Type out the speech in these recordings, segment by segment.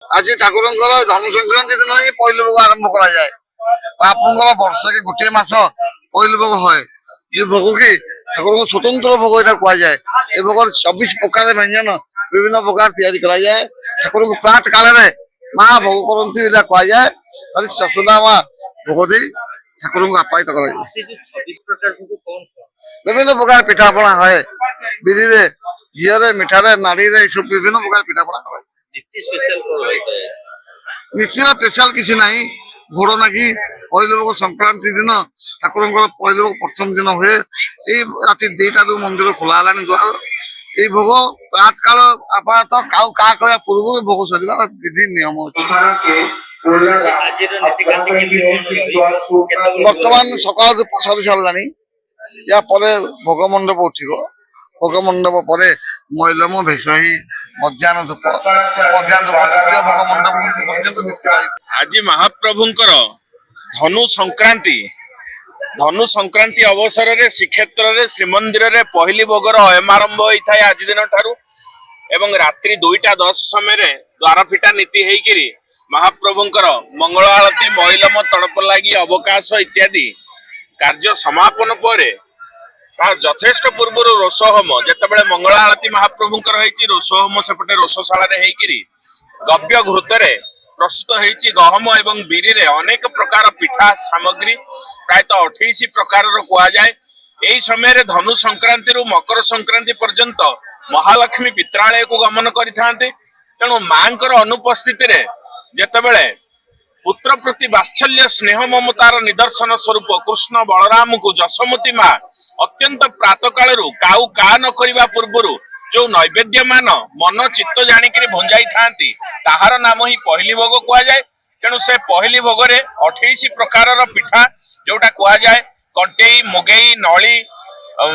आज ठाकुर धनु संक्रांति दिन ही पहले भोग आरंभ करा जाए। आपनकर वर्ष के गोटे मास पहले भोग है। ये भोग की ठाकुर को स्वतंत्र भोग यहाँ कह जाए। ये भोग 24 प्रकार व्यंजन विभिन्न प्रकार तैयारी करा जाए। ठाकुर को प्रात काल में माँ भोग करती कह जाए। और चशुदा माँ भोग दी ठाकुर को आप्यायित कर विभिन्न प्रकार पिठापणा है। बिरी झील मिठार नाड़ी सब विभिन्न प्रकार पिठापणा कर नीति स्पेशल किसी ना घोड़ नागी पहले लोग संक्रांति दिन ठाकुर पहले लोग प्रथम दिन हुए। राति 2टा मंदिर खोला द्वार ये भोग प्रात काल आपात क्या कह पूर्व भोग सर विधि नियम बर्तमान सकाल धूप सरी सारा या भोग मंडप उठो। भोग मंडप पर मैलम भेष मध्याह्न धूप द्वितीय भोग मंडप आज महाप्रभुंकर धनु संक्रांति अवसर में श्रीक्षेत्र में श्रीमंदिर में पहली भोगर अयमारंभ होता है आज दिन ठारू एवं रात्रि 2:10 समय द्वार फिटा नीति होकर महाप्रभुंकर मंगल आरती मैलम तड़प लगी अवकाश इत्यादि कार्य समापन पर यथेष्ट पूर्व रोषहोम जिते मंगल आरती महाप्रभुंकर रोषहोम सेपटे रोषशाला गव्य घृतरे प्रस्तुत होती गहम एवं बिरी रे अनेक प्रकार पिठा सामग्री प्रायतः 28 प्रकार कहुए। यही समय धनु संक्रांति रु मकर संक्रांति पर्यंत महालक्ष्मी पित्रालय को गमन करते। तेणु मां अनुपस्थित जितेबले पुत्र प्रति वात्सल्य स्नेह ममतार निदर्शन स्वरूप कृष्ण बलराम को जशमती माँ अत्यंत प्रातः काल काऊ का न करने पूर्व जो नैवेद्य मान मन चित्त जाणिक भंजाई था ताहार नाम ही पहली भोग कह जाए। तेणु से पहली भोग 28 प्रकार पिठा जोटा कह जाए कंटेई मुगेई नली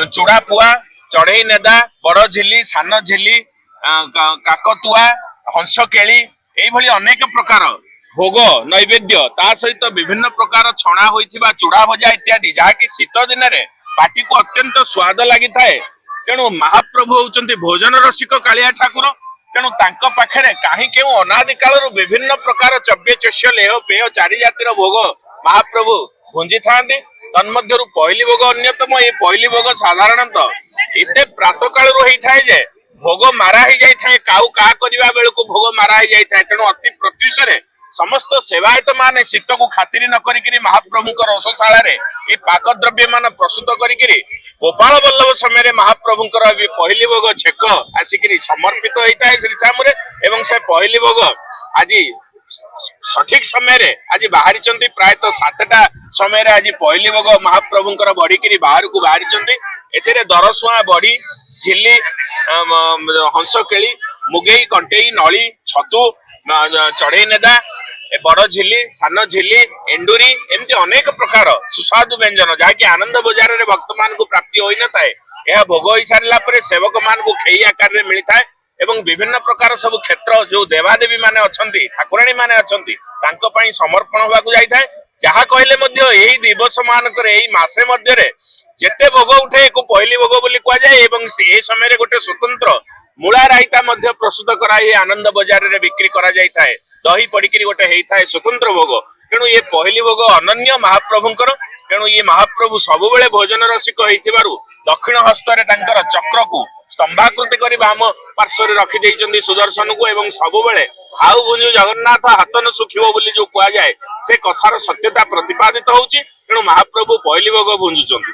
चूड़ा पुआ चढ़ई नेदा बड़ झिली सान झिली काकतुआ हंस केली यही अनेक प्रकार भोग नैवेद्य ता सहित विभिन्न प्रकार छणा होइथिबा चूड़ा भजा इत्यादि जहाँकि शीत दिन में पाटी को अत्यंत स्वाद लगी थाए। तेणु महाप्रभु होउचंती भोजन रसिक कालिया ठाकुर। तेणु तांको पाखरे काहे केउ अनादि कालरु विभिन्न प्रकार चव्य चष्य लेह पेय चारि जातिर भोग महाप्रभु भुंजी थांती। तन्मध्यरु पहली भोग अन्यतम। ये पहली भोग साधारणतः एते प्रातः कालरु होई थाए जे भोग मारा ही जाई थाए काउ का करिवा बेलको भोग मारा ही जाई थाए। तेणु अति प्रत्युषरे समस्त सेवायत माने शीत को खातिर न करिकरी महाप्रभुंकर रोषशाला रे ए पाक द्रव्य मान प्रस्तुत करिकरी गोपाल बल्लभ समय महाप्रभुंकर पहली भोग छेक आसिकरी समर्पित होता है श्रीचामुरे एवं से पहली भोग आज सठिक समय आज बाहरी प्रायतः 7टा समय आज पहली भोग महाप्रभुंकर बढ़िकी बाहर को बाहरी एथिरे दरसुआ बड़ी झिली हंस केली मुगेई कंटेई नली छतु चढ़ई नेदा बड़ झिली सान झिली एंडुरी एमती अनेक प्रकार सुस्वादु व्यंजन जहाँकि आनंद बजार में भक्त मान को प्राप्ति होई न थाए। यह भोग हो सारा पर सेवक मान को खेई आकार में मिलता है एवं विभिन्न प्रकार सब क्षेत्र जो देवादेवी माने अछंती ठाकुराणी माने अछंती तांको पई समर्पण होबाकू जाई थाए। जहाँ कहले मध्य एही दिवस मानकर एही मासे मध्य रे जेते भोग उठे को पहली भोग बोली कह जाए एवं ए समय रे गोटे स्वतंत्र मूला रायता मध्य प्रस्तुत कराई आनंद बजार रे बिक्री करा जाई थाए। दही पड़िकी गोटे होता है स्वतंत्र भोग। तेणु ये पहली भोग अनन्य महाप्रभुंकर। तेणु ये महाप्रभु सबुबले भोजन रसिक होइथिबारु दक्षिण हस्तर चक्र को स्तंभाकृति कर बाम पार्श्व रखी देइचंदी सुदर्शन को एवं सबुबले खाऊ भुंजु जगन्नाथ हाथ न सुखिबो बोली जो कह जाए से कथार सत्यता प्रतिपादित होउची। तेणु महाप्रभु पहली भोग भुंजुचंदी।